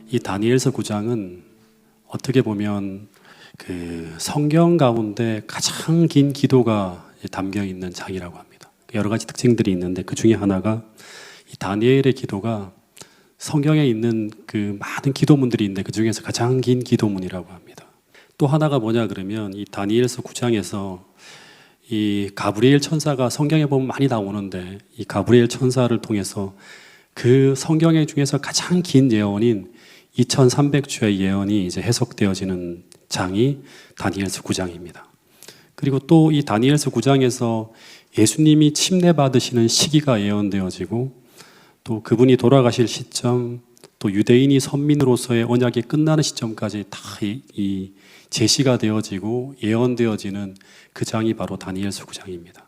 이 다니엘서 9장은 어떻게 보면 그 성경 가운데 가장 긴 기도가 담겨 있는 장이라고 합니다. 여러 가지 특징들이 있는데 그 중에 하나가 이 다니엘의 기도가 성경에 있는 그 많은 기도문들이 있는데 그 중에서 가장 긴 기도문이라고 합니다. 또 하나가 뭐냐 그러면 이 다니엘서 9장에서 이 가브리엘 천사가 성경에 보면 많이 나오는데 이 가브리엘 천사를 통해서 그 성경의 중에서 가장 긴 예언인 2300주의 예언이 이제 해석되어지는 장이 다니엘서 9장입니다. 그리고 또 이 다니엘서 9장에서 예수님이 침례받으시는 시기가 예언되어지고 또 그분이 돌아가실 시점, 또 유대인이 선민으로서의 언약이 끝나는 시점까지 다 이 제시가 되어지고 예언되어지는 그 장이 바로 다니엘서 9장입니다.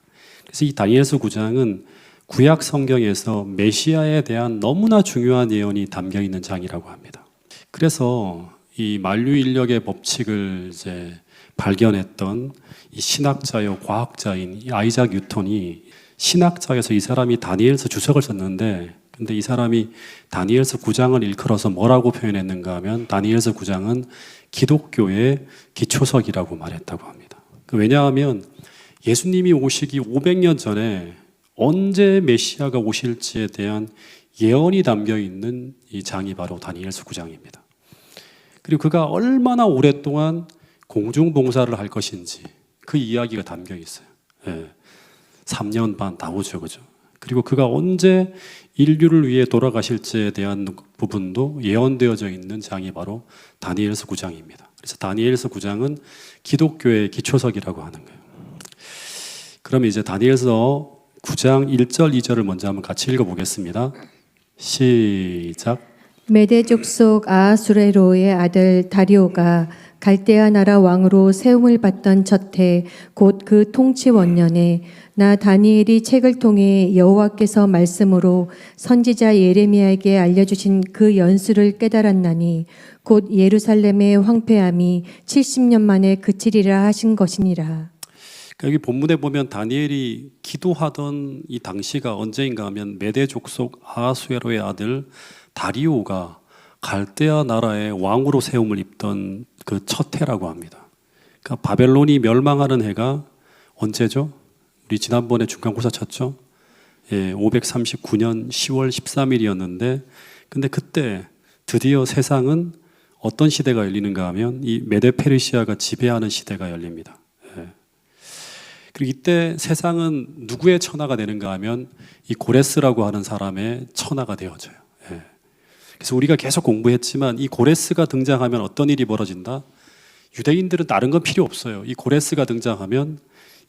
그래서 이 다니엘서 9장은 구약 성경에서 메시아에 대한 너무나 중요한 예언이 담겨 있는 장이라고 합니다. 그래서 이 만류인력의 법칙을 이제 발견했던 이 신학자요 과학자인 이 아이작 뉴턴이 신학자에서 이 사람이 다니엘서 주석을 썼는데, 근데 이 사람이 다니엘서 9장을 일컬어서 뭐라고 표현했는가 하면 다니엘서 9장은 기독교의 기초석이라고 말했다고 합니다. 왜냐하면 예수님이 오시기 500년 전에 언제 메시아가 오실지에 대한 예언이 담겨 있는 이 장이 바로 다니엘서 9장입니다. 그리고 그가 얼마나 오랫동안 공중봉사를 할 것인지 그 이야기가 담겨 있어요. 3년 반 나오죠, 그죠? 그리고 그가 언제 인류를 위해 돌아가실지에 대한 부분도 예언되어져 있는 장이 바로 다니엘서 9장입니다. 그래서 다니엘서 9장은 기독교의 기초석이라고 하는 거예요. 그럼 이제 다니엘서 9장 1절, 2절을 먼저 한번 같이 읽어보겠습니다. 시작. 메대 족속 아하수에로의 아들 다리오가 갈대아 나라 왕으로 세움을 받던 첫해 곧 그 통치 원년에 나 다니엘이 책을 통해 여호와께서 말씀으로 선지자 예레미야에게 알려주신 그 연수를 깨달았나니 곧 예루살렘의 황폐함이 70년 만에 그치리라 하신 것이니라. 여기 본문에 보면 다니엘이 기도하던 이 당시가 언제인가 하면 메대 족속 아하수에로의 아들 다리오가 갈대아 나라의 왕으로 세움을 입던 그 첫 해라고 합니다. 그러니까 바벨론이 멸망하는 해가 언제죠? 우리 지난번에 중간고사 쳤죠? 539년 10월 13일이었는데 근데 그때 드디어 세상은 어떤 시대가 열리는가 하면 이 메데 페르시아가 지배하는 시대가 열립니다. 그리고 이때 세상은 누구의 천하가 되는가 하면 이 고레스라고 하는 사람의 천하가 되어져요. 그래서 우리가 계속 공부했지만 이 고레스가 등장하면 어떤 일이 벌어진다? 유대인들은 다른 건 필요 없어요. 이 고레스가 등장하면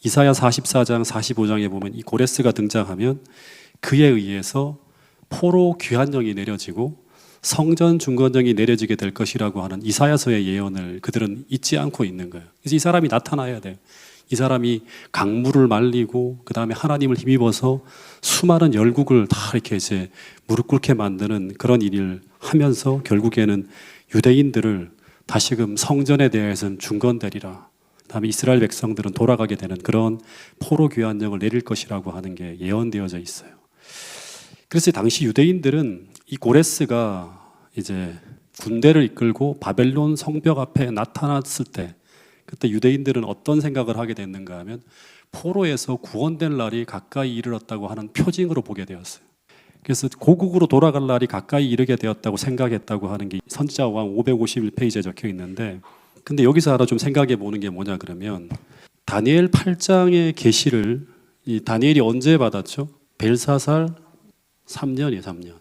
이사야 44장 45장에 보면 이 고레스가 등장하면 그에 의해서 포로 귀환령이 내려지고 성전 중건령이 내려지게 될 것이라고 하는 이사야서의 예언을 그들은 잊지 않고 있는 거예요. 그래서 이 사람이 나타나야 돼요. 이 사람이 강물을 말리고 그 다음에 하나님을 힘입어서 수많은 열국을 다 이렇게 이제 무릎 꿇게 만드는 그런 일을 하면서 결국에는 유대인들을 다시금 성전에 대해서는 중건되리라. 그 다음에 이스라엘 백성들은 돌아가게 되는 그런 포로 귀환령을 내릴 것이라고 하는 게 예언되어져 있어요. 그래서 당시 유대인들은 이 고레스가 이제 군대를 이끌고 바벨론 성벽 앞에 나타났을 때 그때 유대인들은 어떤 생각을 하게 됐는가 하면 포로에서 구원될 날이 가까이 이르렀다고 하는 표징으로 보게 되었어요. 그래서 고국으로 돌아갈 날이 가까이 이르게 되었다고 생각했다고 하는 게 선지자왕 551페이지에 적혀 있는데, 근데 여기서 하나 좀 생각해 보는 게 뭐냐 그러면 다니엘 8장의 계시를 이 다니엘이 언제 받았죠? 벨사살 3년이에요, 3년.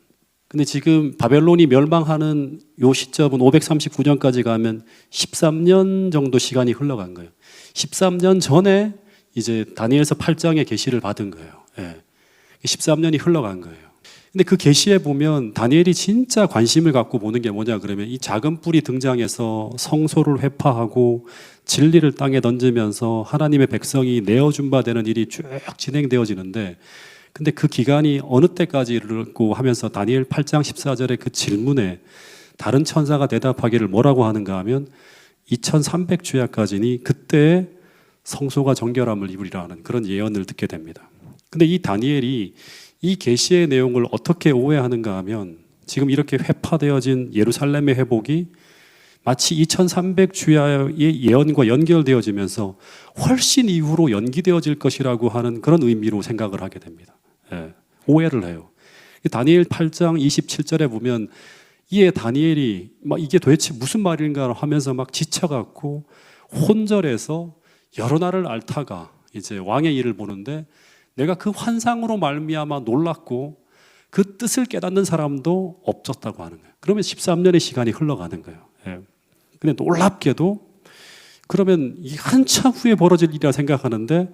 근데 지금 바벨론이 멸망하는 요 시점은 539년까지 가면 13년 정도 시간이 흘러간 거예요. 13년 전에 이제 다니엘서 8장의 계시를 받은 거예요. 13년이 흘러간 거예요. 근데 그 계시에 보면 다니엘이 진짜 관심을 갖고 보는 게 뭐냐 그러면 이 작은 뿔이 등장해서 성소를 회파하고 진리를 땅에 던지면서 하나님의 백성이 내어준 바 되는 일이 쭉 진행되어지는데, 근데 그 기간이 어느 때까지 이르렀고 하면서 다니엘 8장 14절의 그 질문에 다른 천사가 대답하기를 뭐라고 하는가 하면 2300주야까지니 그때 성소가 정결함을 입으리라는 그런 예언을 듣게 됩니다. 근데 이 다니엘이 이 계시의 내용을 어떻게 오해하는가 하면 지금 이렇게 회파되어진 예루살렘의 회복이 마치 2300 주야의 예언과 연결되어지면서 훨씬 이후로 연기되어질 것이라고 하는 그런 의미로 생각을 하게 됩니다. 예, 오해를 해요. 다니엘 8장 27절에 보면 이에 다니엘이 막 이게 도대체 무슨 말인가 하면서 막 지쳐갖고 혼절해서 여러 날을 앓다가 이제 왕의 일을 보는데 내가 그 환상으로 말미암아 놀랐고 그 뜻을 깨닫는 사람도 없었다고 하는 거예요. 그러면 13년의 시간이 흘러가는 거예요. 예. 근데 놀랍게도 그러면 이 한참 후에 벌어질 일이라 생각하는데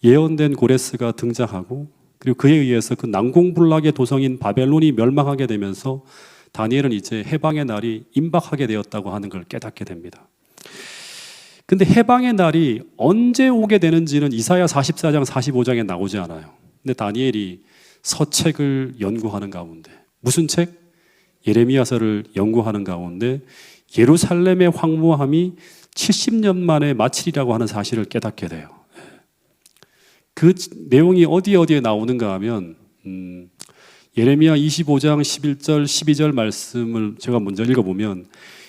예언된 고레스가 등장하고 그리고 그에 의해서 그 난공불락의 도성인 바벨론이 멸망하게 되면서 다니엘은 이제 해방의 날이 임박하게 되었다고 하는 걸 깨닫게 됩니다. 근데 해방의 날이 언제 오게 되는지는 이사야 44장 45장에 나오지 않아요. 근데 다니엘이 서책을 연구하는 가운데 무슨 책? 예레미야서를 연구하는 가운데 예루살렘의 황무함이 70년 만에 마치리라고 하는 사실을 깨닫게 돼요. 그 내용이 어디에 나오는가 하면 예레미야 25장 11절 12절 말씀을 제가 먼저 읽어보면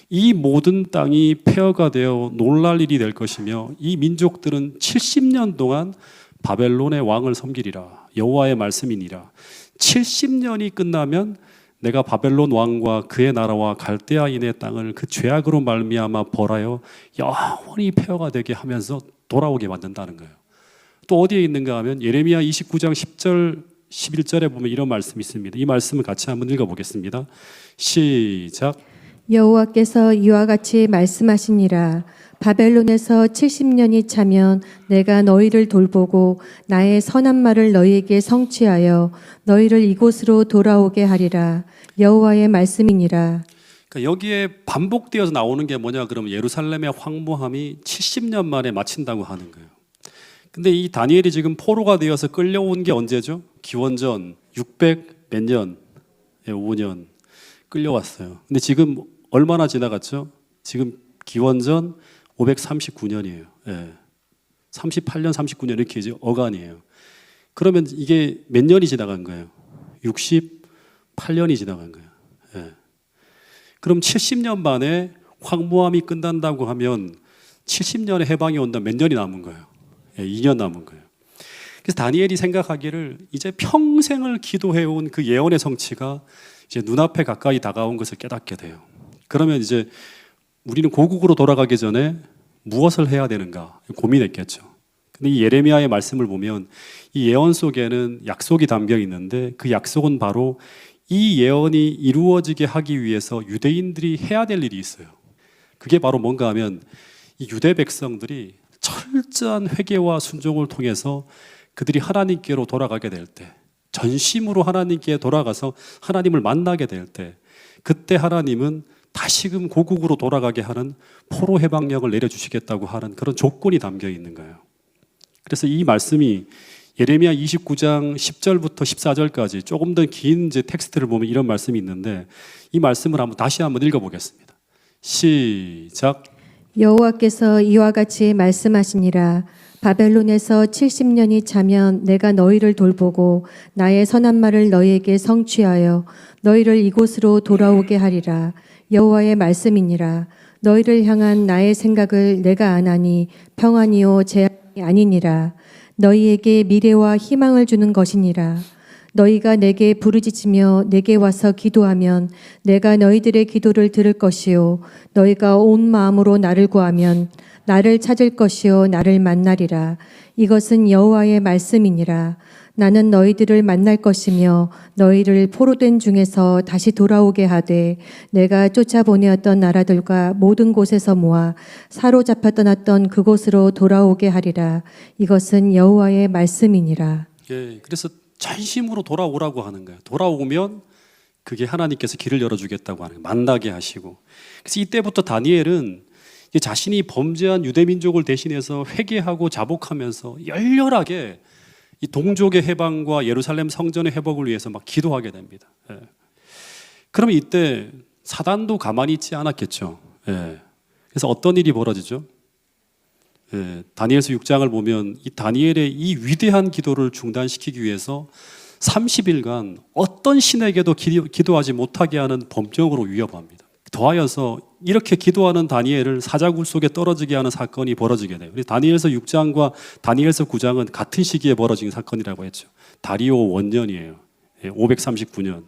이 모든 땅이 폐허가 되어 놀랄 일이 될 것이며 이 민족들은 70년 동안 바벨론의 왕을 섬기리라. 여호와의 말씀이니라. 70년이 끝나면 내가 바벨론 왕과 그의 나라와 갈대아인의 땅을 그 죄악으로 말미암아 벌하여 영원히 폐허가 되게 하면서 돌아오게 만든다는 거예요. 또 어디에 있는가 하면 예레미야 29장 10절 11절에 보면 이런 말씀이 있습니다. 이 말씀을 같이 한번 읽어보겠습니다. 시작. 여호와께서 이와 같이 말씀하시니라. 바벨론에서 70년이 차면 내가 너희를 돌보고 나의 선한 말을 너희에게 성취하여 너희를 이곳으로 돌아오게 하리라. 여호와의 말씀이니라. 그러니까 여기에 반복되어서 나오는 게 뭐냐 그러면 예루살렘의 황무함이 70년 만에 마친다고 하는 거예요. 근데 이 다니엘이 지금 포로가 되어서 끌려온 게 언제죠? 기원전 600 몇 년, 5년 끌려왔어요. 근데 지금 얼마나 지나갔죠? 지금 기원전 539년이에요. 예. 38년, 39년 이렇게 이제 어간이에요. 그러면 이게 몇 년이 지나간 거예요? 68년이 지나간 거예요. 예. 그럼 70년 만에 황무함이 끝난다고 하면 70년에 해방이 온다 몇 년이 남은 거예요? 예, 2년 남은 거예요. 그래서 다니엘이 생각하기를 이제 평생을 기도해온 그 예언의 성취가 이제 눈앞에 가까이 다가온 것을 깨닫게 돼요. 그러면 이제 우리는 고국으로 돌아가기 전에 무엇을 해야 되는가 고민했겠죠. 근데 이 예레미야의 말씀을 보면 이 예언 속에는 약속이 담겨 있는데 그 약속은 바로 이 예언이 이루어지게 하기 위해서 유대인들이 해야 될 일이 있어요. 그게 바로 뭔가 하면 이 유대 백성들이 철저한 회개와 순종을 통해서 그들이 하나님께로 돌아가게 될 때, 전심으로 하나님께 돌아가서 하나님을 만나게 될 때, 그때 하나님은 다시금 고국으로 돌아가게 하는 포로 해방령을 내려주시겠다고 하는 그런 조건이 담겨 있는 거예요. 그래서 이 말씀이 예레미야 29장 10절부터 14절까지 조금 더 긴 이제 텍스트를 보면 이런 말씀이 있는데 이 말씀을 다시 한번 읽어보겠습니다. 시작. 여호와께서 이와 같이 말씀하시니라. 바벨론에서 70년이 차면 내가 너희를 돌보고 나의 선한 말을 너희에게 성취하여 너희를 이곳으로 돌아오게 하리라. 여호와의 말씀이니라. 너희를 향한 나의 생각을 내가 아나니 평안이요 재앙이 아니니라. 너희에게 미래와 희망을 주는 것이니라. 너희가 내게 부르짖으며 내게 와서 기도하면 내가 너희들의 기도를 들을 것이요 너희가 온 마음으로 나를 구하면 나를 찾을 것이요 나를 만나리라. 이것은 여호와의 말씀이니라. 나는 너희들을 만날 것이며 너희를 포로된 중에서 다시 돌아오게 하되 내가 쫓아보내었던 나라들과 모든 곳에서 모아 사로잡혀 떠났던 그곳으로 돌아오게 하리라. 이것은 여호와의 말씀이니라. 예, 그래서 전심으로 돌아오라고 하는 거예요. 돌아오면 그게 하나님께서 길을 열어주겠다고 하는 거예요. 만나게 하시고. 그래서 이때부터 다니엘은 자신이 범죄한 유대 민족을 대신해서 회개하고 자복하면서 열렬하게 이 동족의 해방과 예루살렘 성전의 회복을 위해서 막 기도하게 됩니다. 예. 그러면 이때 사단도 가만히 있지 않았겠죠. 예. 그래서 어떤 일이 벌어지죠? 다니엘서 6장을 보면 이 다니엘의 이 위대한 기도를 중단시키기 위해서 30일간 어떤 신에게도 기도하지 못하게 하는 법정으로 위협합니다. 더하여서 이렇게 기도하는 다니엘을 사자굴 속에 떨어지게 하는 사건이 벌어지게 돼요. 다니엘서 6장과 다니엘서 9장은 같은 시기에 벌어진 사건이라고 했죠. 다리오 원년이에요. 539년.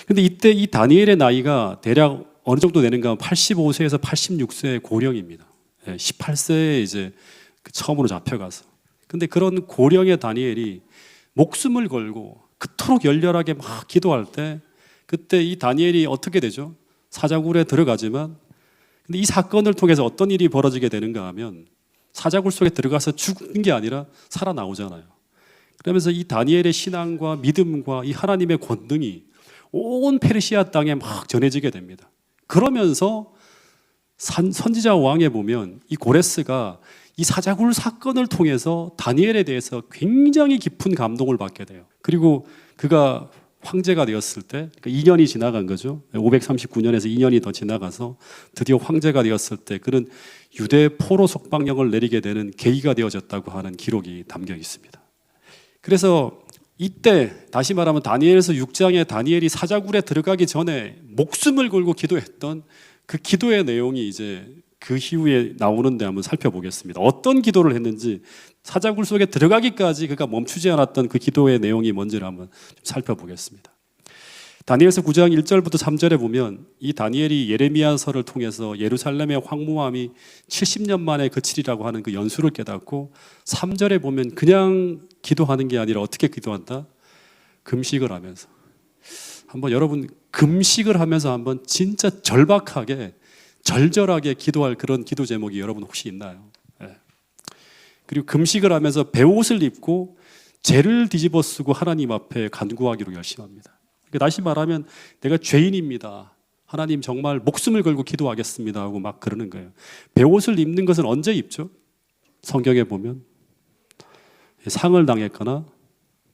근데 이때 이 다니엘의 나이가 대략 어느 정도 되는가 하면 85세에서 86세의 고령입니다. 18세에 이제 처음으로 잡혀가서. 근데 그런 고령의 다니엘이 목숨을 걸고 그토록 열렬하게 막 기도할 때 그때 이 다니엘이 어떻게 되죠? 사자굴에 들어가지만 근데 이 사건을 통해서 어떤 일이 벌어지게 되는가 하면 사자굴 속에 들어가서 죽는 게 아니라 살아나오잖아요. 그러면서 이 다니엘의 신앙과 믿음과 이 하나님의 권능이 온 페르시아 땅에 막 전해지게 됩니다. 그러면서 선지자 왕에 보면 이 고레스가 이 사자굴 사건을 통해서 다니엘에 대해서 굉장히 깊은 감동을 받게 돼요. 그리고 그가 황제가 되었을 때 2년이 지나간 거죠. 539년에서 2년이 더 지나가서 드디어 황제가 되었을 때 그는 유대 포로 석방령을 내리게 되는 계기가 되어졌다고 하는 기록이 담겨 있습니다. 그래서 이때 다시 말하면 다니엘서 6장에 다니엘이 사자굴에 들어가기 전에 목숨을 걸고 기도했던 그 기도의 내용이 이제 그 이후에 나오는데 한번 살펴보겠습니다. 어떤 기도를 했는지 사자굴 속에 들어가기까지 그가 멈추지 않았던 그 기도의 내용이 뭔지를 한번 좀 살펴보겠습니다. 다니엘서 9장 1절부터 3절에 보면 이 다니엘이 예레미야서를 통해서 예루살렘의 황무함이 70년 만에 그치리라고 하는 그 연수를 깨닫고 3절에 보면 그냥 기도하는 게 아니라 어떻게 기도한다? 금식을 하면서. 한번 여러분 금식을 하면서 한번 진짜 절박하게 절절하게 기도할 그런 기도 제목이 여러분 혹시 있나요? 그리고 금식을 하면서 베옷을 입고 죄를 뒤집어 쓰고 하나님 앞에 간구하기로 결심합니다. 다시 말하면 내가 죄인입니다. 하나님 정말 목숨을 걸고 기도하겠습니다 하고 막 그러는 거예요. 베옷을 입는 것은 언제 입죠? 성경에 보면 상을 당했거나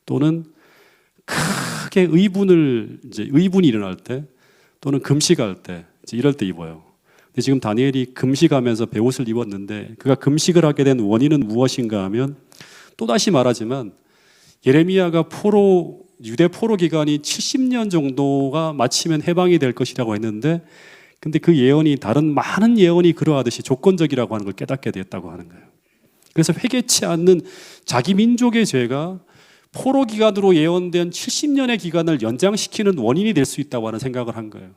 또는 크게 의분이 일어날 때 또는 금식할 때 이럴 때 입어요. 근데 지금 다니엘이 금식하면서 베옷을 입었는데 그가 금식을 하게 된 원인은 무엇인가 하면 또다시 말하지만 예레미야가 유대 포로 기간이 70년 정도가 마치면 해방이 될 것이라고 했는데 근데 그 예언이 다른 많은 예언이 그러하듯이 조건적이라고 하는 걸 깨닫게 됐다고 하는 거예요. 그래서 회개치 않는 자기 민족의 죄가 포로 기간으로 예언된 70년의 기간을 연장시키는 원인이 될 수 있다고 하는 생각을 한 거예요.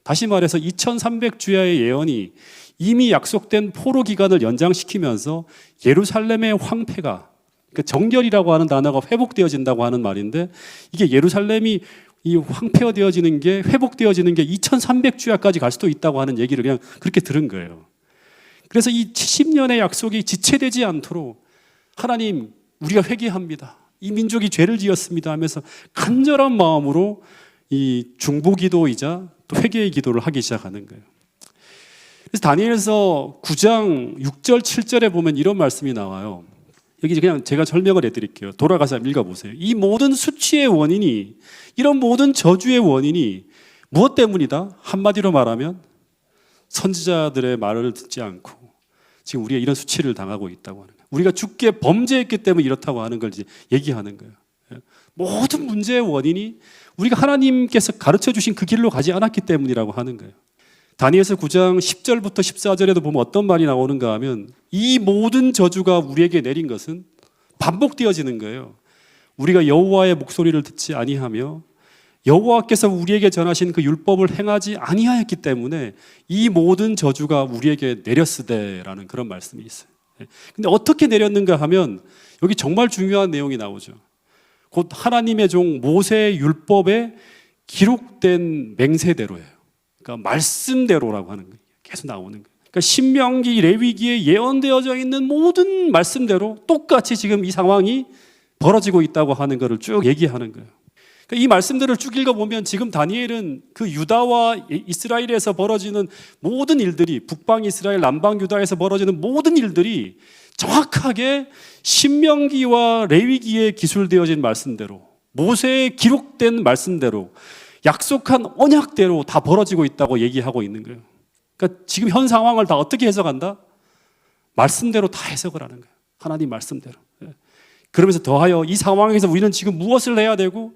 다시 말해서 2300주야의 예언이 이미 약속된 포로 기간을 연장시키면서 예루살렘의 황폐가 그 정결이라고 하는 단어가 회복되어진다고 하는 말인데 이게 예루살렘이 이 황폐화되어지는 게 회복되어지는 게 2300주야까지 갈 수도 있다고 하는 얘기를 그냥 그렇게 들은 거예요. 그래서 이 70년의 약속이 지체되지 않도록 하나님 우리가 회개합니다. 이 민족이 죄를 지었습니다 하면서 간절한 마음으로 이 중보기도이자 또 회개의 기도를 하기 시작하는 거예요. 그래서 다니엘서 9장 6절 7절에 보면 이런 말씀이 나와요. 여기 그냥 제가 설명을 해드릴게요. 돌아가서 읽어보세요. 이 모든 수치의 원인이 이런 모든 저주의 원인이 무엇 때문이다? 한마디로 말하면 선지자들의 말을 듣지 않고 지금 우리가 이런 수치를 당하고 있다고 하는 거예요. 우리가 죽게 범죄했기 때문에 이렇다고 하는 걸 이제 얘기하는 거예요. 모든 문제의 원인이 우리가 하나님께서 가르쳐 주신 그 길로 가지 않았기 때문이라고 하는 거예요. 다니엘서 9장 10절부터 14절에도 보면 어떤 말이 나오는가 하면 이 모든 저주가 우리에게 내린 것은 반복되어지는 거예요. 우리가 여호와의 목소리를 듣지 아니하며 여호와께서 우리에게 전하신 그 율법을 행하지 아니하였기 때문에 이 모든 저주가 우리에게 내렸으되라는 그런 말씀이 있어요. 근데 어떻게 내렸는가 하면 여기 정말 중요한 내용이 나오죠. 곧 하나님의 종 모세의 율법에 기록된 맹세대로예요. 그러니까 말씀대로라고 하는 거예요. 계속 나오는 거예요. 그러니까 신명기, 레위기에 예언되어져 있는 모든 말씀대로 똑같이 지금 이 상황이 벌어지고 있다고 하는 것을 쭉 얘기하는 거예요. 그러니까 이 말씀들을 쭉 읽어보면 지금 다니엘은 그 유다와 이스라엘에서 벌어지는 모든 일들이 북방 이스라엘, 남방 유다에서 벌어지는 모든 일들이 정확하게 신명기와 레위기에 기술되어진 말씀대로 모세에 기록된 말씀대로 약속한 언약대로 다 벌어지고 있다고 얘기하고 있는 거예요. 그러니까 지금 현 상황을 다 어떻게 해석한다? 말씀대로 다 해석을 하는 거예요. 하나님 말씀대로. 그러면서 더하여 이 상황에서 우리는 지금 무엇을 해야 되고,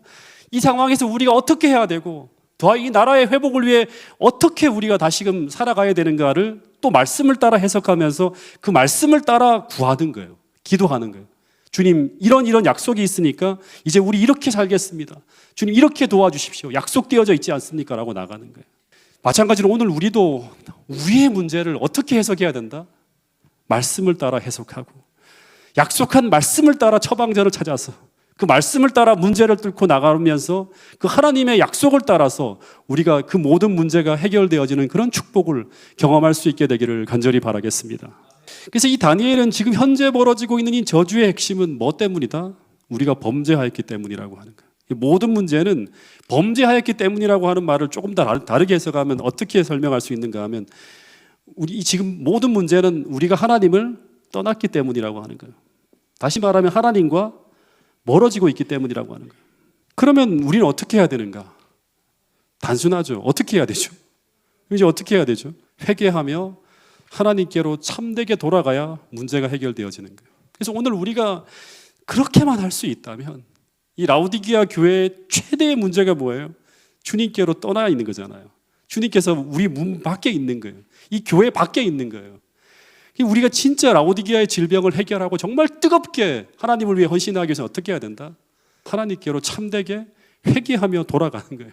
이 상황에서 우리가 어떻게 해야 되고, 더하여 이 나라의 회복을 위해 어떻게 우리가 다시금 살아가야 되는가를 또 말씀을 따라 해석하면서 그 말씀을 따라 구하는 거예요. 기도하는 거예요. 주님, 이런 약속이 있으니까 이제 우리 이렇게 살겠습니다. 주님, 이렇게 도와주십시오. 약속되어져 있지 않습니까? 라고 나가는 거예요. 마찬가지로 오늘 우리도 우리의 문제를 어떻게 해석해야 된다? 말씀을 따라 해석하고, 약속한 말씀을 따라 처방전을 찾아서 그 말씀을 따라 문제를 뚫고 나가면서 그 하나님의 약속을 따라서 우리가 그 모든 문제가 해결되어지는 그런 축복을 경험할 수 있게 되기를 간절히 바라겠습니다. 그래서 이 다니엘은 지금 현재 벌어지고 있는 이 저주의 핵심은 뭐 때문이다? 우리가 범죄하였기 때문이라고 하는 거예요. 이 모든 문제는 범죄하였기 때문이라고 하는 말을 조금 더 다르게 해석하면 어떻게 설명할 수 있는가 하면, 우리 지금 모든 문제는 우리가 하나님을 떠났기 때문이라고 하는 거예요. 다시 말하면 하나님과 멀어지고 있기 때문이라고 하는 거예요. 그러면 우리는 어떻게 해야 되는가? 단순하죠. 어떻게 해야 되죠? 이제 어떻게 해야 되죠? 회개하며 하나님께로 참되게 돌아가야 문제가 해결되어지는 거예요. 그래서 오늘 우리가 그렇게만 할 수 있다면, 이 라오디게아 교회의 최대의 문제가 뭐예요? 주님께로 떠나 있는 거잖아요. 주님께서 우리 문 밖에 있는 거예요. 이 교회 밖에 있는 거예요. 우리가 진짜 라오디게아의 질병을 해결하고 정말 뜨겁게 하나님을 위해 헌신하기 위해서 어떻게 해야 된다? 하나님께로 참되게 회개하며 돌아가는 거예요.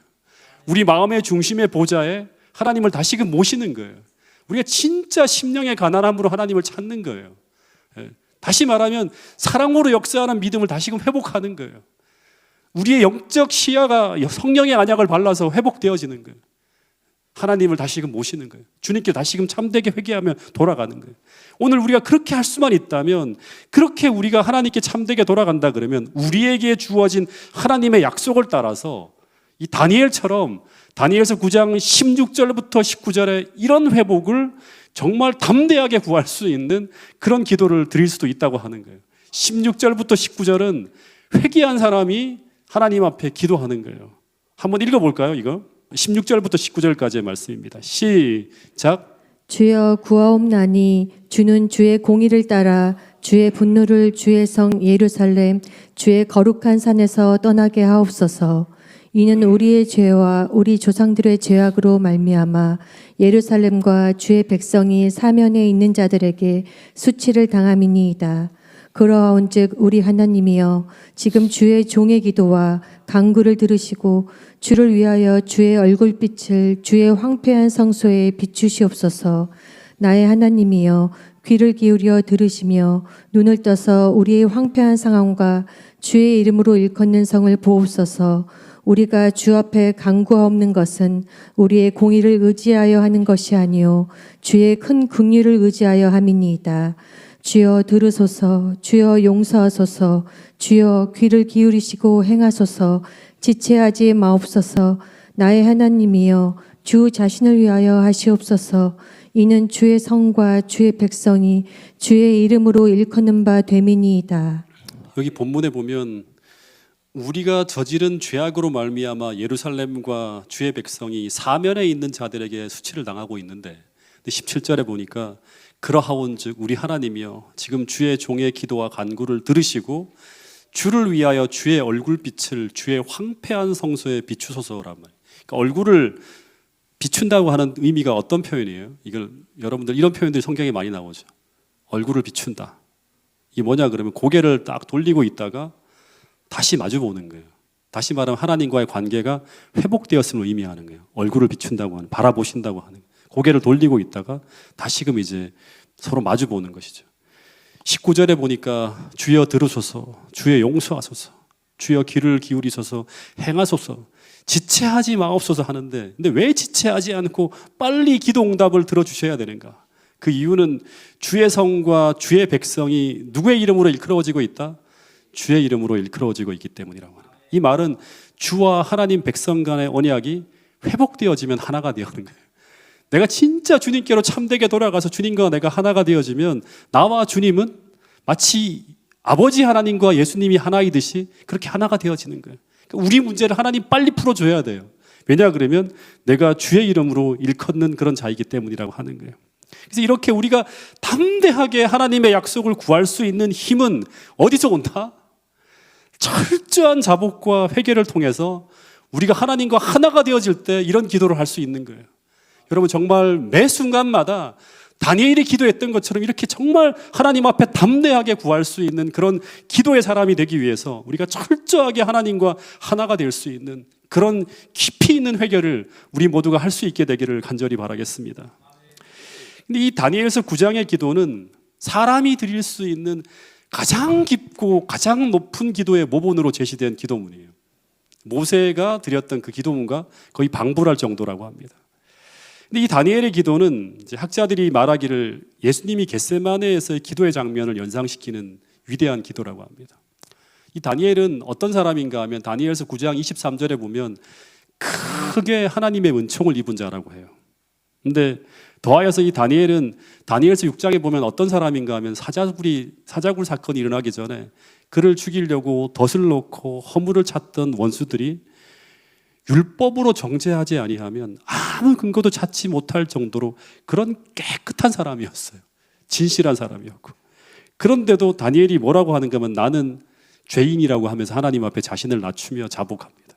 우리 마음의 중심의 보좌에 하나님을 다시금 모시는 거예요. 우리가 진짜 심령의 가난함으로 하나님을 찾는 거예요. 다시 말하면 사랑으로 역사하는 믿음을 다시금 회복하는 거예요. 우리의 영적 시야가 성령의 안약을 발라서 회복되어지는 거예요. 하나님을 다시금 모시는 거예요. 주님께 다시금 참되게 회개하며 돌아가는 거예요. 오늘 우리가 그렇게 할 수만 있다면, 그렇게 우리가 하나님께 참되게 돌아간다 그러면 우리에게 주어진 하나님의 약속을 따라서 이 다니엘처럼 다니엘서 9장 16절부터 19절에 이런 회복을 정말 담대하게 구할 수 있는 그런 기도를 드릴 수도 있다고 하는 거예요. 16절부터 19절은 회개한 사람이 하나님 앞에 기도하는 거예요. 한번 읽어볼까요? 이거 16절부터 19절까지의 말씀입니다. 시작. 주여 구하옵나니 주는 주의 공의를 따라 주의 분노를 주의 성 예루살렘 주의 거룩한 산에서 떠나게 하옵소서. 이는 우리의 죄와 우리 조상들의 죄악으로 말미암아 예루살렘과 주의 백성이 사면에 있는 자들에게 수치를 당함이니이다. 그러하온즉 우리 하나님이여, 지금 주의 종의 기도와 간구를 들으시고 주를 위하여 주의 얼굴빛을 주의 황폐한 성소에 비추시옵소서. 나의 하나님이여, 귀를 기울여 들으시며 눈을 떠서 우리의 황폐한 상황과 주의 이름으로 일컫는 성을 보옵소서. 우리가 주 앞에 간구하옵는 것은 우리의 공의를 의지하여 하는 것이 아니요 주의 큰 긍휼을 의지하여 함이니이다. 주여 들으소서. 주여 용서하소서. 주여 귀를 기울이시고 행하소서. 지체하지 마옵소서. 나의 하나님이여, 주 자신을 위하여 하시옵소서. 이는 주의 성과 주의 백성이 주의 이름으로 일컫는 바 됨이니이다. 여기 본문에 보면 우리가 저지른 죄악으로 말미암아 예루살렘과 주의 백성이 사면에 있는 자들에게 수치를 당하고 있는데, 17절에 보니까 그러하온즉 우리 하나님이여, 지금 주의 종의 기도와 간구를 들으시고 주를 위하여 주의 얼굴빛을 주의 황폐한 성소에 비추소서란 말이에요. 그러니까 얼굴을 비춘다고 하는 의미가 어떤 표현이에요? 이걸 여러분들 이런 표현들이 성경에 많이 나오죠. 얼굴을 비춘다. 이게 뭐냐 그러면 고개를 딱 돌리고 있다가 다시 마주 보는 거예요. 다시 말하면 하나님과의 관계가 회복되었음을 의미하는 거예요. 얼굴을 비춘다고 하는, 바라보신다고 하는, 고개를 돌리고 있다가 다시금 이제 서로 마주 보는 것이죠. 19절에 보니까 주여 들으소서, 주여 용서하소서, 주여 귀를 기울이소서 행하소서, 지체하지 마옵소서 하는데, 근데 왜 지체하지 않고 빨리 기도 응답을 들어주셔야 되는가? 그 이유는 주의 성과 주의 백성이 누구의 이름으로 일컬어지고 있다? 주의 이름으로 일컬어지고 있기 때문이라고 합니다. 이 말은 주와 하나님 백성 간의 언약이 회복되어지면 하나가 되어는 거예요. 내가 진짜 주님께로 참되게 돌아가서 주님과 내가 하나가 되어지면 나와 주님은 마치 아버지 하나님과 예수님이 하나이듯이 그렇게 하나가 되어지는 거예요. 그러니까 우리 문제를 하나님 빨리 풀어줘야 돼요. 왜냐 그러면 내가 주의 이름으로 일컫는 그런 자이기 때문이라고 하는 거예요. 그래서 이렇게 우리가 담대하게 하나님의 약속을 구할 수 있는 힘은 어디서 온다? 철저한 자복과 회개를 통해서 우리가 하나님과 하나가 되어질 때 이런 기도를 할 수 있는 거예요. 여러분, 정말 매 순간마다 다니엘이 기도했던 것처럼 이렇게 정말 하나님 앞에 담대하게 구할 수 있는 그런 기도의 사람이 되기 위해서 우리가 철저하게 하나님과 하나가 될 수 있는 그런 깊이 있는 회개를 우리 모두가 할 수 있게 되기를 간절히 바라겠습니다. 근데 이 다니엘서 9장의 기도는 사람이 드릴 수 있는 가장 깊고 가장 높은 기도의 모본으로 제시된 기도문이에요. 모세가 드렸던 그 기도문과 거의 방불할 정도라고 합니다. 근데 이 다니엘의 기도는 이제 학자들이 말하기를 예수님이 겟세마네에서의 기도의 장면을 연상시키는 위대한 기도라고 합니다. 이 다니엘은 어떤 사람인가 하면 다니엘서 9장 23절에 보면 크게 하나님의 은총을 입은 자라고 해요. 근데 더하여서 이 다니엘은 다니엘서 6장에 보면 어떤 사람인가 하면 사자굴 사건이 일어나기 전에 그를 죽이려고 덫을 놓고 허물을 찾던 원수들이 율법으로 정죄하지 아니하면 아무 근거도 찾지 못할 정도로 그런 깨끗한 사람이었어요. 진실한 사람이었고. 그런데도 다니엘이 뭐라고 하는가 하면 나는 죄인이라고 하면서 하나님 앞에 자신을 낮추며 자복합니다.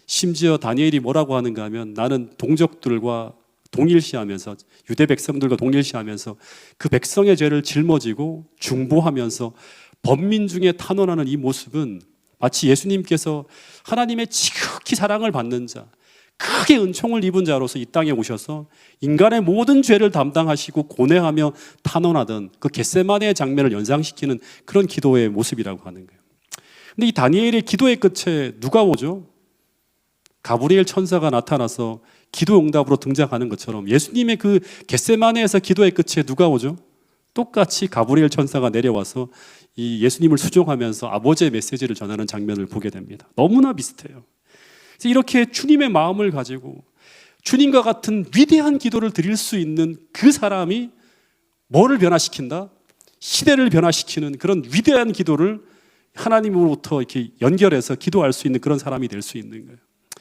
심지어 다니엘이 뭐라고 하는가 하면 나는 동족들과 동일시하면서 유대 백성들과 동일시하면서 그 백성의 죄를 짊어지고 중보하면서 범민 중에 탄원하는 이 모습은 마치 예수님께서 하나님의 지극히 사랑을 받는 자, 크게 은총을 입은 자로서 이 땅에 오셔서 인간의 모든 죄를 담당하시고 고뇌하며 탄원하던 그 겟세마네의 장면을 연상시키는 그런 기도의 모습이라고 하는 거예요. 근데 이 다니엘의 기도의 끝에 누가 오죠? 가브리엘 천사가 나타나서 기도 응답으로 등장하는 것처럼 예수님의 그 겟세마네에서 기도의 끝에 누가 오죠? 똑같이 가브리엘 천사가 내려와서 이 예수님을 수종하면서 아버지의 메시지를 전하는 장면을 보게 됩니다. 너무나 비슷해요. 그래서 이렇게 주님의 마음을 가지고 주님과 같은 위대한 기도를 드릴 수 있는 그 사람이 뭐를 변화시킨다? 시대를 변화시키는 그런 위대한 기도를 하나님으로부터 이렇게 연결해서 기도할 수 있는 그런 사람이 될 수 있는 거예요.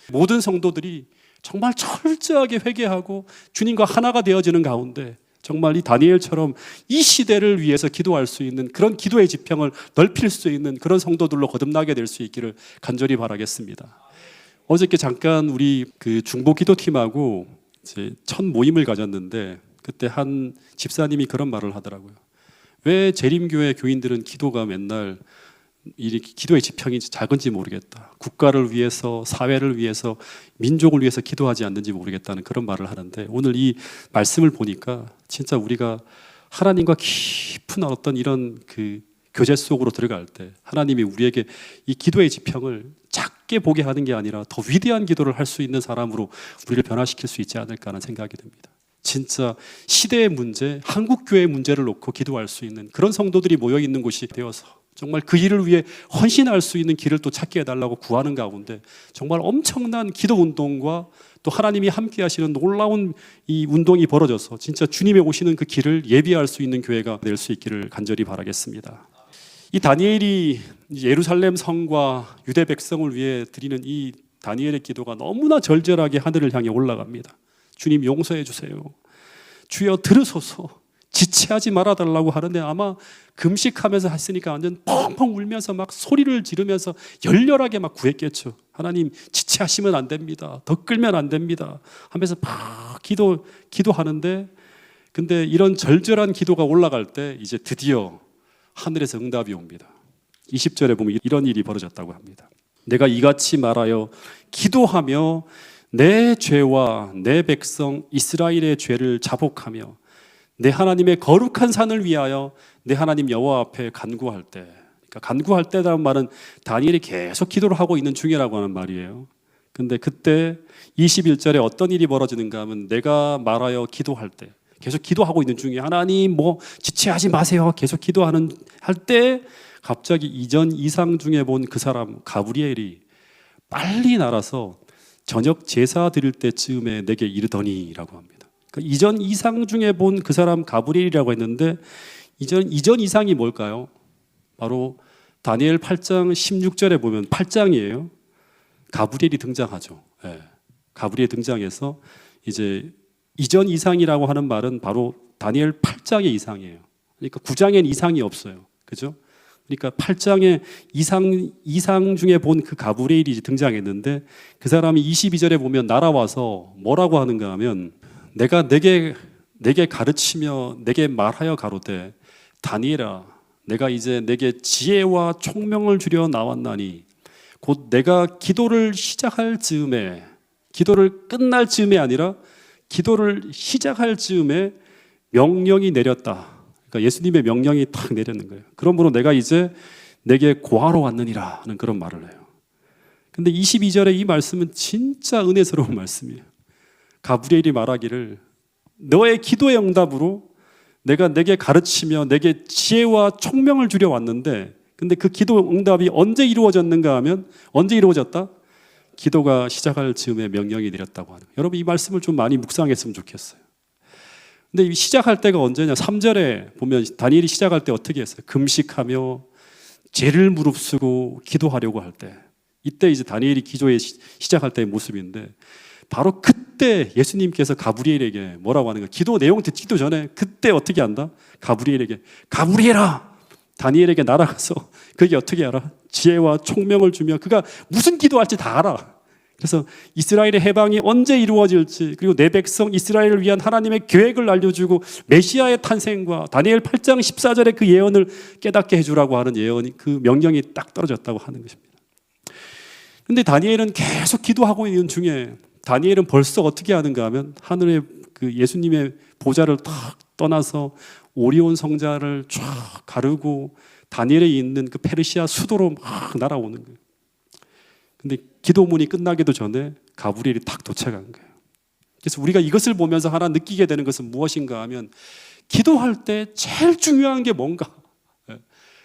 모든 성도들이 정말 철저하게 회개하고 주님과 하나가 되어지는 가운데 정말 이 다니엘처럼 이 시대를 위해서 기도할 수 있는 그런 기도의 지평을 넓힐 수 있는 그런 성도들로 거듭나게 될 수 있기를 간절히 바라겠습니다. 어저께 잠깐 우리 그 중보 기도팀하고 이제 첫 모임을 가졌는데 그때 한 집사님이 그런 말을 하더라고요. 왜 재림교회 교인들은 기도가 맨날 이 기도의 지평이 작은지 모르겠다. 국가를 위해서, 사회를 위해서, 민족을 위해서 기도하지 않는지 모르겠다는 그런 말을 하는데 오늘 이 말씀을 보니까 진짜 우리가 하나님과 깊은 어떤 이런 그 교제 속으로 들어갈 때 하나님이 우리에게 이 기도의 지평을 작게 보게 하는 게 아니라 더 위대한 기도를 할 수 있는 사람으로 우리를 변화시킬 수 있지 않을까 하는 생각이 듭니다. 진짜 시대의 문제, 한국교회의 문제를 놓고 기도할 수 있는 그런 성도들이 모여있는 곳이 되어서 정말 그 일을 위해 헌신할 수 있는 길을 또 찾게 해달라고 구하는 가운데 정말 엄청난 기도 운동과 또 하나님이 함께 하시는 놀라운 이 운동이 벌어져서 진짜 주님의 오시는 그 길을 예비할 수 있는 교회가 될 수 있기를 간절히 바라겠습니다. 이 다니엘이 예루살렘 성과 유대 백성을 위해 드리는 이 다니엘의 기도가 너무나 절절하게 하늘을 향해 올라갑니다. 주님 용서해 주세요. 주여 들으소서. 지체하지 말아달라고 하는데 아마 금식하면서 했으니까 완전 펑펑 울면서 막 소리를 지르면서 열렬하게 막 구했겠죠. 하나님 지체하시면 안 됩니다. 더 끌면 안 됩니다. 하면서 막 기도하는데 근데 이런 절절한 기도가 올라갈 때 이제 드디어 하늘에서 응답이 옵니다. 20절에 보면 이런 일이 벌어졌다고 합니다. 내가 이같이 말하여 기도하며 내 죄와 내 백성 이스라엘의 죄를 자복하며 내 하나님의 거룩한 산을 위하여 내 하나님 여호와 앞에 간구할 때, 그러니까 간구할 때라는 말은 다니엘이 계속 기도를 하고 있는 중이라고 하는 말이에요. 근데 그때 21절에 어떤 일이 벌어지는가 하면 내가 말하여 기도할 때, 계속 기도하고 있는 중에 하나님 뭐 지체하지 마세요. 계속 기도하는 할 때 갑자기 이전 이상 중에 본 그 사람 가브리엘이 빨리 날아서 저녁 제사 드릴 때쯤에 내게 이르더니라고 합니다. 이전 이상 중에 본 그 사람 가브리엘이라고 했는데 이전 이상이 뭘까요? 바로 다니엘 8장 16절에 보면 8장이에요. 가브리엘이 등장하죠. 네. 가브리엘 등장해서 이제 이전 이상이라고 하는 말은 바로 다니엘 8장의 이상이에요. 그러니까 9장엔 이상이 없어요. 그죠? 그러니까 8장의 이상 중에 본 그 가브리엘이 등장했는데 그 사람이 22절에 보면 날아와서 뭐라고 하는가 하면 내가 내게 가르치며 내게 말하여 가로되 다니엘아 내가 이제 내게 지혜와 총명을 주려 나왔나니 곧 내가 기도를 시작할 즈음에 기도를 끝날 즈음이 아니라 기도를 시작할 즈음에 명령이 내렸다. 그러니까 예수님의 명령이 탁 내렸는 거예요. 그러므로 내가 이제 내게 고하러 왔느니라 하는 그런 말을 해요. 근데 22절에 이 말씀은 진짜 은혜스러운 말씀이에요. 가브리엘이 말하기를 너의 기도의 응답으로 내가 내게 가르치며 내게 지혜와 총명을 주려 왔는데 근데 그 기도 응답이 언제 이루어졌는가 하면 언제 이루어졌다? 기도가 시작할 즈음에 명령이 내렸다고 하는 거예요. 여러분 이 말씀을 좀 많이 묵상했으면 좋겠어요. 근데 시작할 때가 언제냐? 3절에 보면 다니엘이 시작할 때 어떻게 했어요? 금식하며 죄를 무릅쓰고 기도하려고 할 때 이때 이제 다니엘이 기도에 시작할 때의 모습인데 바로 그때 예수님께서 가브리엘에게 뭐라고 하는 거예요? 기도 내용 듣기도 전에 그때 어떻게 한다? 가브리엘에게 가브리엘아 다니엘에게 날아가서 그게 어떻게 알아? 지혜와 총명을 주며 그가 무슨 기도할지 다 알아. 그래서 이스라엘의 해방이 언제 이루어질지 그리고 내 백성 이스라엘을 위한 하나님의 계획을 알려주고 메시아의 탄생과 다니엘 8장 14절의 그 예언을 깨닫게 해주라고 하는 예언이 그 명령이 딱 떨어졌다고 하는 것입니다. 그런데 다니엘은 계속 기도하고 있는 중에 다니엘은 벌써 어떻게 하는가 하면 하늘의 그 예수님의 보좌를 탁 떠나서 오리온 성자를 쫙 가르고 다니엘에 있는 그 페르시아 수도로 막 날아오는 거예요. 근데 기도문이 끝나기도 전에 가브리엘이 탁 도착한 거예요. 그래서 우리가 이것을 보면서 하나 느끼게 되는 것은 무엇인가 하면 기도할 때 제일 중요한 게 뭔가?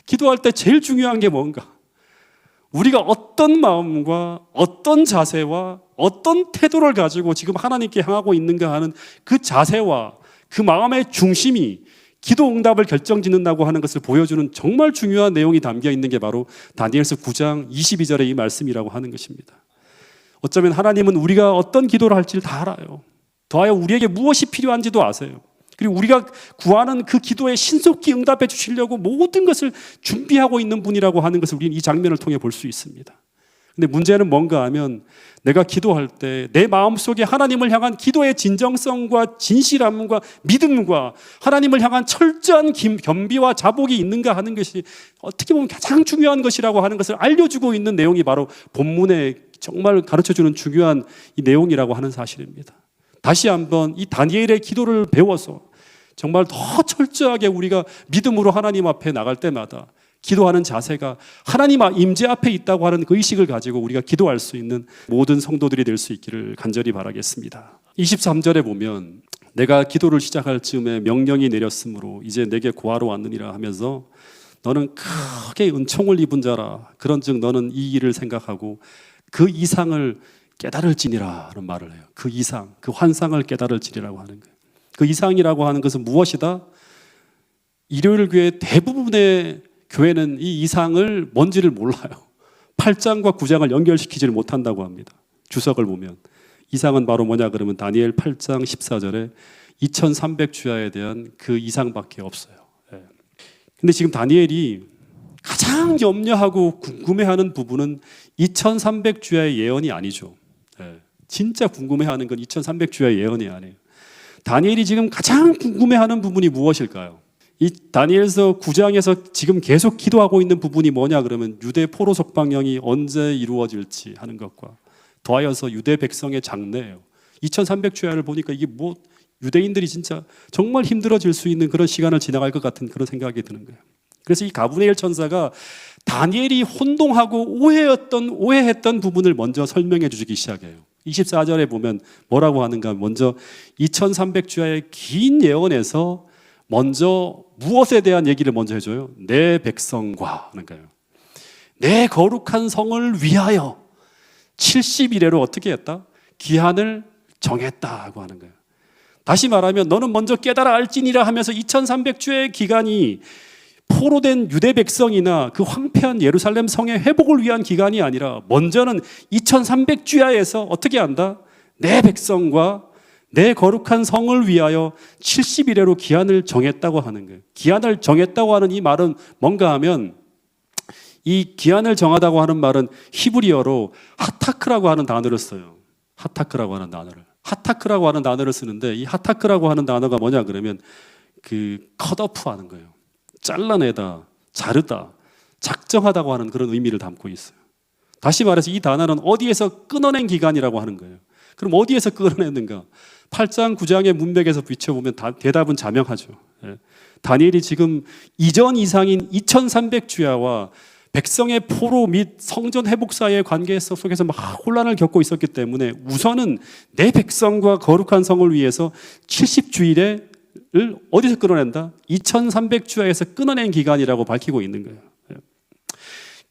기도할 때 제일 중요한 게 뭔가? 우리가 어떤 마음과 어떤 자세와 어떤 태도를 가지고 지금 하나님께 향하고 있는가 하는 그 자세와 그 마음의 중심이 기도 응답을 결정짓는다고 하는 것을 보여주는 정말 중요한 내용이 담겨 있는 게 바로 다니엘서 9장 22절의 이 말씀이라고 하는 것입니다. 어쩌면 하나님은 우리가 어떤 기도를 할지를 다 알아요. 더하여 우리에게 무엇이 필요한지도 아세요. 그리고 우리가 구하는 그 기도에 신속히 응답해 주시려고 모든 것을 준비하고 있는 분이라고 하는 것을 우리는 이 장면을 통해 볼 수 있습니다. 근데 문제는 뭔가 하면 내가 기도할 때 내 마음속에 하나님을 향한 기도의 진정성과 진실함과 믿음과 하나님을 향한 철저한 겸비와 자복이 있는가 하는 것이 어떻게 보면 가장 중요한 것이라고 하는 것을 알려주고 있는 내용이 바로 본문에 정말 가르쳐주는 중요한 이 내용이라고 하는 사실입니다. 다시 한번 이 다니엘의 기도를 배워서 정말 더 철저하게 우리가 믿음으로 하나님 앞에 나갈 때마다 기도하는 자세가 하나님 임재 앞에 있다고 하는 그 의식을 가지고 우리가 기도할 수 있는 모든 성도들이 될 수 있기를 간절히 바라겠습니다. 23절에 보면 내가 기도를 시작할 즈음에 명령이 내렸으므로 이제 내게 구하러 왔느니라 하면서 너는 크게 은총을 입은 자라 그런즉 너는 이 일을 생각하고 그 이상을 깨달을지니라 라는 말을 해요. 그 이상, 그 환상을 깨달을지니라고 하는 거예요. 그 이상이라고 하는 것은 무엇이다? 일요일 교회 대부분의 교회는 이 이상을 뭔지를 몰라요. 8장과 9장을 연결시키지를 못한다고 합니다. 주석을 보면 이상은 바로 뭐냐 그러면 다니엘 8장 14절에 2300주야에 대한 그 이상밖에 없어요. 근데 지금 다니엘이 가장 염려하고 궁금해하는 부분은 2300주야의 예언이 아니죠. 진짜 궁금해하는 건 2300주야의 예언이 아니에요. 다니엘이 지금 가장 궁금해하는 부분이 무엇일까요? 이 다니엘서 9장에서 지금 계속 기도하고 있는 부분이 뭐냐 그러면 유대 포로 석방령이 언제 이루어질지 하는 것과 더하여서 유대 백성의 장래예요. 2300주야를 보니까 이게 뭐 유대인들이 진짜 정말 힘들어질 수 있는 그런 시간을 지나갈 것 같은 그런 생각이 드는 거예요. 그래서 이 가브리엘 천사가 다니엘이 혼동하고 오해했던 부분을 먼저 설명해 주기 시작해요. 24절에 보면 뭐라고 하는가 먼저 2300주야의 긴 예언에서 먼저 무엇에 대한 얘기를 먼저 해줘요? 내 백성과 하는 거예요. 내 거룩한 성을 위하여 70일에로 어떻게 했다? 기한을 정했다고 하는 거예요. 다시 말하면 너는 먼저 깨달아 알지니라 하면서 2300주의 기간이 포로된 유대 백성이나 그 황폐한 예루살렘 성의 회복을 위한 기간이 아니라 먼저는 2300주야에서 어떻게 한다? 내 백성과 내 거룩한 성을 위하여 70일에로 기한을 정했다고 하는 거예요. 기한을 정했다고 하는 이 말은 뭔가 하면, 이 기한을 정하다고 하는 말은 히브리어로 하타크라고 하는 단어를 써요. 하타크라고 하는 단어를. 하타크라고 하는 단어를 쓰는데, 이 하타크라고 하는 단어가 뭐냐 그러면 컷오프 하는 거예요. 잘라내다, 자르다, 작정하다고 하는 그런 의미를 담고 있어요. 다시 말해서 이 단어는 어디에서 끊어낸 기간이라고 하는 거예요. 그럼 어디에서 끊어냈는가? 8장, 9장의 문맥에서 비춰보면 대답은 자명하죠. 다니엘이 지금 이전 이상인 2300주야와 백성의 포로 및 성전 회복 사이의 관계 속에서 막 혼란을 겪고 있었기 때문에 우선은 내 백성과 거룩한 성을 위해서 70주일을 어디서 끊어낸다? 2300주야에서 끊어낸 기간이라고 밝히고 있는 거예요.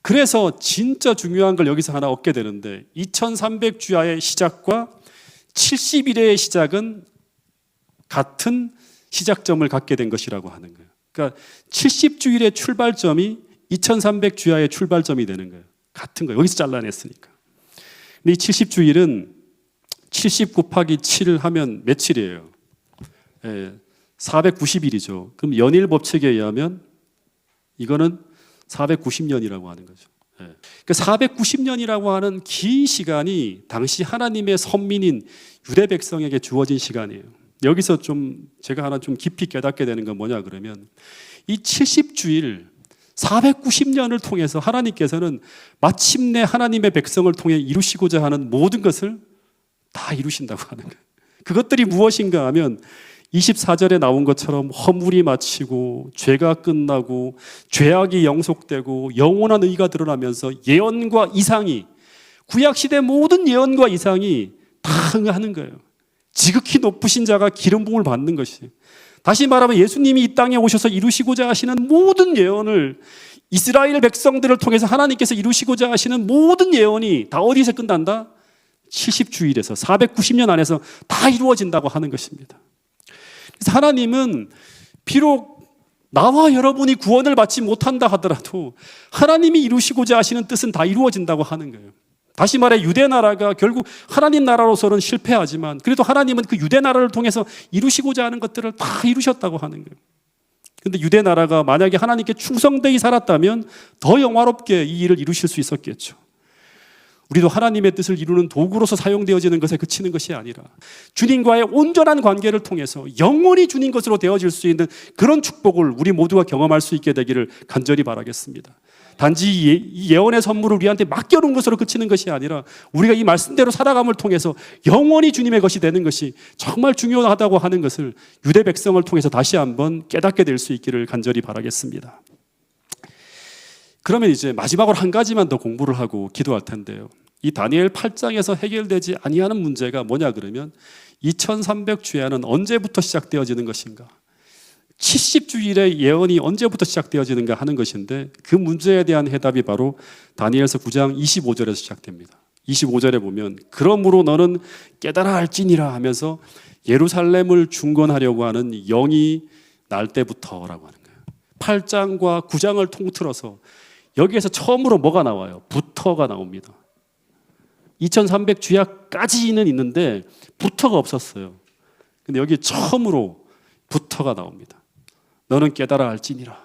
그래서 진짜 중요한 걸 여기서 하나 얻게 되는데, 2300주야의 시작과 70일의 시작은 같은 시작점을 갖게 된 것이라고 하는 거예요. 그러니까 70주일의 출발점이 2300주야의 출발점이 되는 거예요. 같은 거예요. 여기서 잘라냈으니까. 근데 이 70주일은 70 곱하기 7을 하면 며칠이에요? 490일이죠. 그럼 연일 법칙에 의하면 이거는 490년이라고 하는 거죠. 그러니까 490년이라고 하는 긴 시간이 당시 하나님의 선민인 유대 백성에게 주어진 시간이에요. 여기서 좀 제가 하나 좀 깊이 깨닫게 되는 건 뭐냐 그러면, 이 70주일 490년을 통해서 하나님께서는 마침내 하나님의 백성을 통해 이루시고자 하는 모든 것을 다 이루신다고 하는 거예요. 그것들이 무엇인가 하면 24절에 나온 것처럼 허물이 마치고 죄가 끝나고 죄악이 영속되고 영원한 의가 드러나면서 예언과 이상이, 구약시대 모든 예언과 이상이 다 응하는 거예요. 지극히 높으신 자가 기름 부음을 받는 것이, 다시 말하면 예수님이 이 땅에 오셔서 이루시고자 하시는 모든 예언을, 이스라엘 백성들을 통해서 하나님께서 이루시고자 하시는 모든 예언이 다 어디서 끝난다? 70주일에서 490년 안에서 다 이루어진다고 하는 것입니다. 그래서 하나님은 비록 나와 여러분이 구원을 받지 못한다 하더라도 하나님이 이루시고자 하시는 뜻은 다 이루어진다고 하는 거예요. 다시 말해 유대 나라가 결국 하나님 나라로서는 실패하지만 그래도 하나님은 그 유대 나라를 통해서 이루시고자 하는 것들을 다 이루셨다고 하는 거예요. 그런데 유대 나라가 만약에 하나님께 충성되이 살았다면 더 영화롭게 이 일을 이루실 수 있었겠죠. 우리도 하나님의 뜻을 이루는 도구로서 사용되어지는 것에 그치는 것이 아니라 주님과의 온전한 관계를 통해서 영원히 주님 것으로 되어질 수 있는 그런 축복을 우리 모두가 경험할 수 있게 되기를 간절히 바라겠습니다. 단지 이 예언의 선물을 우리한테 맡겨놓은 것으로 그치는 것이 아니라 우리가 이 말씀대로 살아감을 통해서 영원히 주님의 것이 되는 것이 정말 중요하다고 하는 것을 유대 백성을 통해서 다시 한번 깨닫게 될 수 있기를 간절히 바라겠습니다. 그러면 이제 마지막으로 한 가지만 더 공부를 하고 기도할 텐데요. 이 다니엘 8장에서 해결되지 아니하는 문제가 뭐냐 그러면 2300주야는 언제부터 시작되어지는 것인가? 70주일의 예언이 언제부터 시작되어지는가 하는 것인데 그 문제에 대한 해답이 바로 다니엘서 9장 25절에서 시작됩니다. 25절에 보면 그러므로 너는 깨달아 알지니라 하면서 예루살렘을 중건하려고 하는 영이 날 때부터라고 하는 거예요. 8장과 9장을 통틀어서 여기에서 처음으로 뭐가 나와요? 부터가 나옵니다. 2300주야까지는 있는데 부터가 없었어요. 근데 여기 처음으로 부터가 나옵니다. 너는 깨달아 알지니라.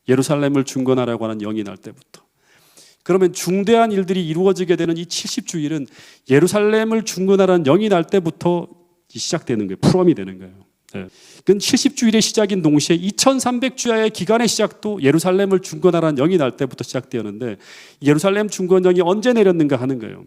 예루살렘을 중건하려고 하는 영이 날 때부터. 그러면 중대한 일들이 이루어지게 되는 이 70주일은 예루살렘을 중건하라는 영이 날 때부터 시작되는 거예요. 풀엄이 되는 거예요. 네. 그 70주일의 시작인 동시에 2300주야의 기간의 시작도 예루살렘을 중건하라는 영이 날 때부터 시작되었는데 예루살렘 중건령이 언제 내렸는가 하는 거예요.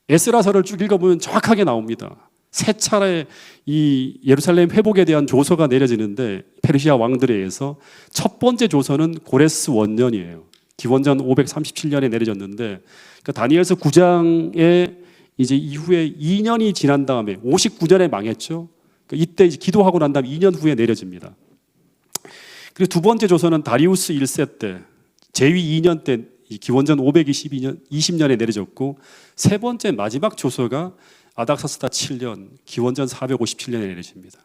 에스라서를 쭉 읽어보면 정확하게 나옵니다. 세 차례 이 예루살렘 회복에 대한 조서가 내려지는데 페르시아 왕들에 의해서 첫 번째 조서는 고레스 원년이에요. 기원전 537년에 내려졌는데 그러니까 다니엘서 9장에 이제 이후에 2년이 지난 다음에 59년에 망했죠. 이때 이제 기도하고 난 다음에 2년 후에 내려집니다. 그리고 두 번째 조서는 다리우스 1세 때 제위 2년 때 기원전 520년에 내려졌고 세 번째 마지막 조서가 아닥사스다 7년 기원전 457년에 내려집니다.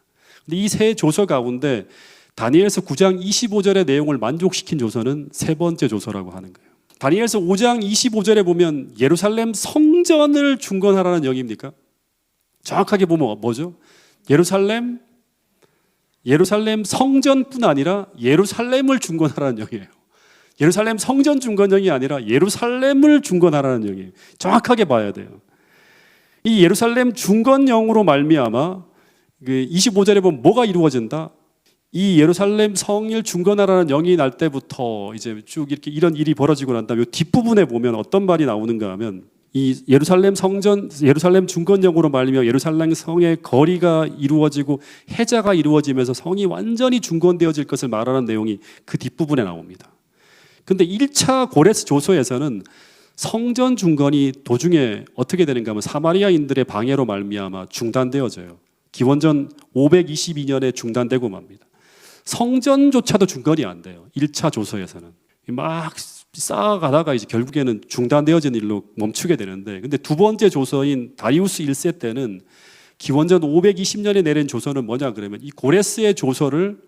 근데 이 세 조서 가운데 다니엘서 9장 25절의 내용을 만족시킨 조서는 세 번째 조서라고 하는 거예요. 다니엘서 5장 25절에 보면 예루살렘 성전을 중건하라는 영입니까? 정확하게 보면 뭐죠? 예루살렘 성전뿐 아니라 예루살렘을 중건하라는 영이에요. 예루살렘 성전 중건령이 아니라 예루살렘을 중건하라는 영이에요. 정확하게 봐야 돼요. 이 예루살렘 중건령으로 말미암아 25절에 보면 뭐가 이루어진다? 이 예루살렘 성을 중건하라는 영이 날 때부터 이제 쭉 이렇게 이런 일이 벌어지고 난 다음에 뒷부분에 보면 어떤 말이 나오는가 하면 이 예루살렘 중건령으로 말미암아 예루살렘 성의 거리가 이루어지고 해자가 이루어지면서 성이 완전히 중건되어질 것을 말하는 내용이 그 뒷부분에 나옵니다. 근데 1차 고레스 조서에서는 성전 중건이 도중에 어떻게 되는가 하면 사마리아인들의 방해로 말미암아 중단되어져요. 기원전 522년에 중단되고 맙니다. 성전조차도 중건이 안 돼요. 1차 조서에서는. 막 쌓아가다가 이제 결국에는 중단되어진 일로 멈추게 되는데, 근데 두 번째 조서인 다리우스 1세 때는 기원전 520년에 내린 조서는 뭐냐 그러면 이 고레스의 조서를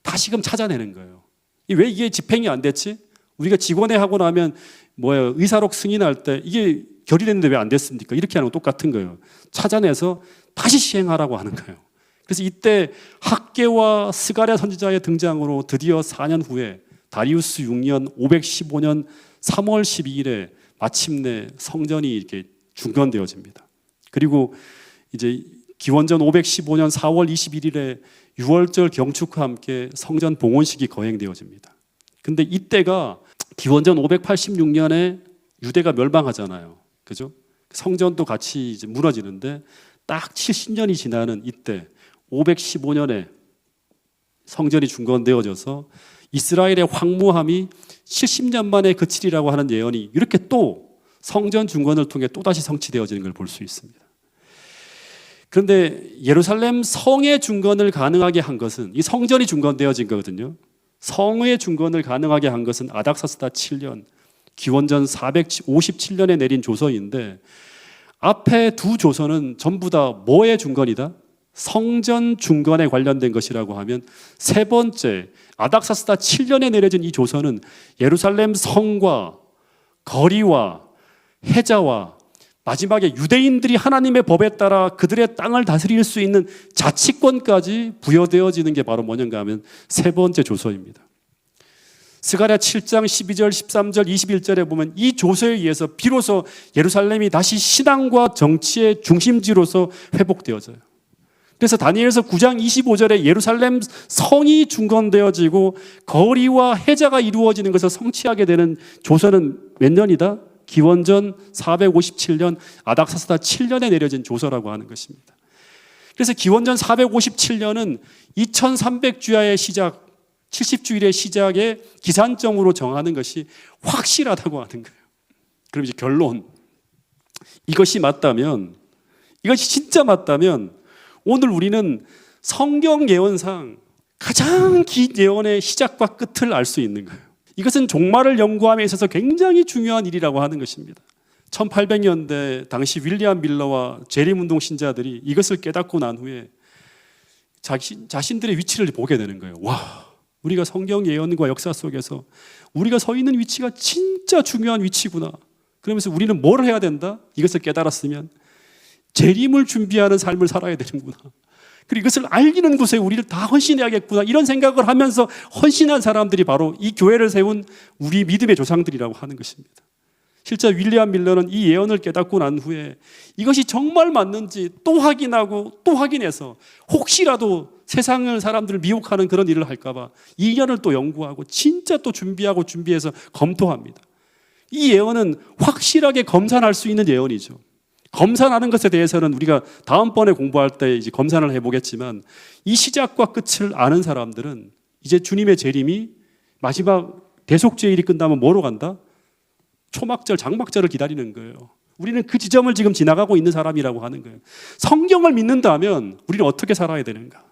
다시금 찾아내는 거예요. 왜 이게 집행이 안 됐지? 우리가 직원회 하고 나면 의사록 승인할 때 이게 결의됐는데 왜 안 됐습니까? 이렇게 하는 거 똑같은 거예요. 찾아내서 다시 시행하라고 하는 거예요. 그래서 이때 학계와 스가랴 선지자의 등장으로 드디어 4년 후에 다리우스 6년 515년 3월 12일에 마침내 성전이 이렇게 중건되어집니다. 그리고 이제 기원전 515년 4월 21일에 유월절 경축과 함께 성전 봉헌식이 거행되어집니다. 근데 이때가 기원전 586년에 유대가 멸망하잖아요. 그죠? 성전도 같이 이제 무너지는데 딱 70년이 지나는 이때 515년에 성전이 중건되어져서 이스라엘의 황무함이 70년 만에 그치리라고 하는 예언이 이렇게 또 성전 중건을 통해 또다시 성취되어지는 걸 볼 수 있습니다. 그런데 예루살렘 성의 중건을 가능하게 한 것은 이 성전이 중건되어진 거거든요. 성의 중건을 가능하게 한 것은 아닥사스다 7년 기원전 457년에 내린 조서인데 앞에 두 조서는 전부 다 뭐의 중건이다? 성전 중건에 관련된 것이라고 하면 세 번째 아닥사스다 7년에 내려진 이 조서는 예루살렘 성과 거리와 해자와 마지막에 유대인들이 하나님의 법에 따라 그들의 땅을 다스릴 수 있는 자치권까지 부여되어지는 게 바로 뭐냐가 하면 세 번째 조서입니다. 스가랴 7장 12절 13절 21절에 보면 이 조서에 의해서 비로소 예루살렘이 다시 신앙과 정치의 중심지로서 회복되어져요. 그래서 다니엘서 9장 25절에 예루살렘 성이 중건되어지고 거리와 해자가 이루어지는 것을 성취하게 되는 조서는 몇 년이다? 기원전 457년 아닥사스다 7년에 내려진 조서라고 하는 것입니다. 그래서 기원전 457년은 2300주야의 시작, 70주일의 시작에 기산점으로 정하는 것이 확실하다고 하는 거예요. 그럼 이제 결론. 이것이 맞다면, 이것이 진짜 맞다면 오늘 우리는 성경 예언상 가장 긴 예언의 시작과 끝을 알 수 있는 거예요. 이것은 종말을 연구함에 있어서 굉장히 중요한 일이라고 하는 것입니다. 1800년대 당시 윌리엄 밀러와 재림운동 신자들이 이것을 깨닫고 난 후에 자신들의 위치를 보게 되는 거예요. 와, 우리가 성경 예언과 역사 속에서 우리가 서 있는 위치가 진짜 중요한 위치구나. 그러면서 우리는 뭘 해야 된다? 이것을 깨달았으면 재림을 준비하는 삶을 살아야 되는구나. 그리고 이것을 알리는 곳에 우리를 다 헌신해야겠구나. 이런 생각을 하면서 헌신한 사람들이 바로 이 교회를 세운 우리 믿음의 조상들이라고 하는 것입니다. 실제 윌리엄 밀러는 이 예언을 깨닫고 난 후에 이것이 정말 맞는지 또 확인하고 또 확인해서 혹시라도 세상을 사람들을 미혹하는 그런 일을 할까봐 2년을 또 연구하고 진짜 또 준비해서 검토합니다. 이 예언은 확실하게 검산할 수 있는 예언이죠. 검산하는 것에 대해서는 우리가 다음번에 공부할 때 이제 검산을 해보겠지만 이 시작과 끝을 아는 사람들은 이제 주님의 재림이 마지막 대속죄일이 끝나면 뭐로 간다? 초막절, 장막절을 기다리는 거예요. 우리는 그 지점을 지금 지나가고 있는 사람이라고 하는 거예요. 성경을 믿는다면 우리는 어떻게 살아야 되는가?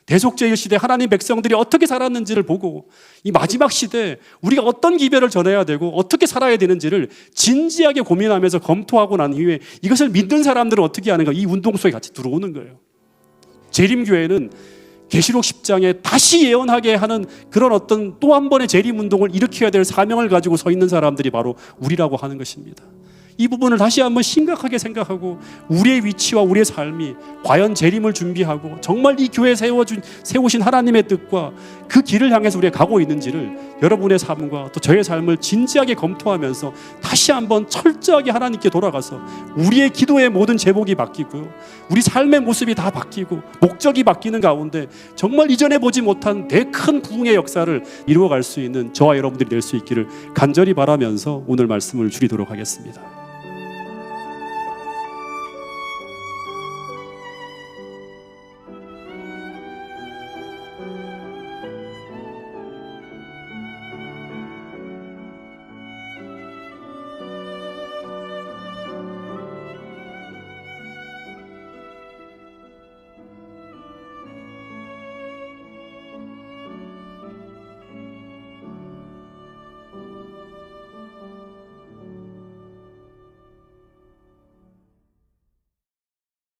대속죄일 시대 하나님 백성들이 어떻게 살았는지를 보고 이 마지막 시대에 우리가 어떤 기별을 전해야 되고 어떻게 살아야 되는지를 진지하게 고민하면서 검토하고 난 이후에 이것을 믿는 사람들은 어떻게 하는가? 이 운동 속에 같이 들어오는 거예요. 재림교회는 계시록 10장에 다시 예언하게 하는 그런 어떤 또 한 번의 재림운동을 일으켜야 될 사명을 가지고 서 있는 사람들이 바로 우리라고 하는 것입니다. 이 부분을 다시 한번 심각하게 생각하고 우리의 위치와 우리의 삶이 과연 재림을 준비하고 정말 이 교회에 세우신 하나님의 뜻과 그 길을 향해서 우리가 가고 있는지를 여러분의 삶과 또 저의 삶을 진지하게 검토하면서 다시 한번 철저하게 하나님께 돌아가서 우리의 기도의 모든 제목이 바뀌고요, 우리 삶의 모습이 다 바뀌고 목적이 바뀌는 가운데 정말 이전에 보지 못한 내 큰 부흥의 역사를 이루어갈 수 있는 저와 여러분들이 될 수 있기를 간절히 바라면서 오늘 말씀을 줄이도록 하겠습니다.